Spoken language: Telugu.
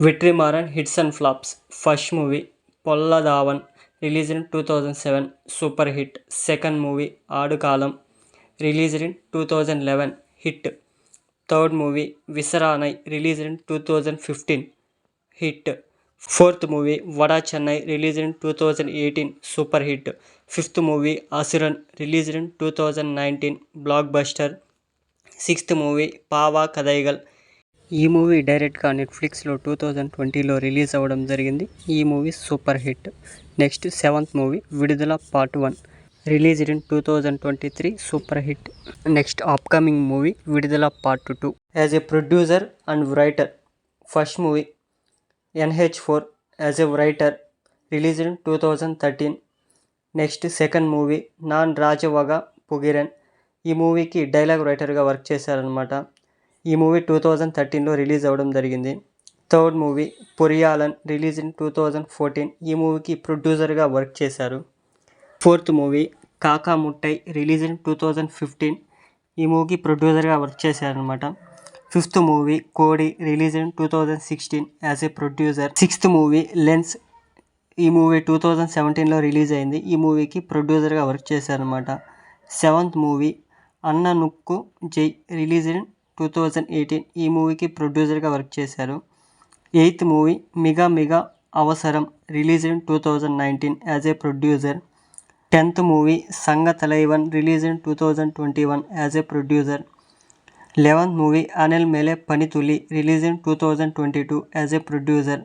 Vetrimaran hits and flops. First movie Polladavan released in 2007 super hit. Second movie Aadu Kalam released in 2011 hit. Third movie Visaranai released in 2015 hit. Fourth movie Vada Chennai released in 2018 super hit. Fifth movie Asuran released in 2019 blockbuster. Sixth movie Pava Kadaigal. ఈ మూవీ డైరెక్ట్గా నెట్ఫ్లిక్స్లో 2020లో రిలీజ్ అవ్వడం జరిగింది. ఈ movie super hit. Next seventh movie Viduthalai part 1 released in 2023 super hit. Next upcoming movie Viduthalai part 2 as a producer and writer. First movie NH4 as a writer released in 2013. Next second movie Naan Rajavaga Pogiren. ఈ మూవీకి డైలాగ్ రైటర్గా వర్క్ చేశారనమాట. ఈ మూవీ 2013లో రిలీజ్ అవ్వడం జరిగింది. Third movie Poriyaalan release in 2014. ఈ మూవీకి ప్రొడ్యూసర్గా వర్క్ చేశారు. ఫోర్త్ మూవీ కాకా ముట్టై రిలీజ్ ఇన్ 2015. ఈ మూవీకి ప్రొడ్యూసర్గా వర్క్ చేశారనమాట. ఫిఫ్త్ మూవీ కోడి release in 2016 as a producer. Sixth movie lens. ఈ మూవీ 2017లో రిలీజ్ అయింది. ఈ మూవీకి ప్రొడ్యూసర్గా వర్క్ చేశారనమాట. సెవెంత్ మూవీ అన్న నుక్కు జై రిలీజ్ ఇన్ 2018. ఈ మూవీకి ప్రొడ్యూసర్గా వర్క్ చేశారు. Eighth movie Miga Avasaram release in 2019 as a producer. Tenth movie Sanga Thalaivan release in 2021 as a producer. 11th movie Anel Meley Panithuli release in 2022 as a producer.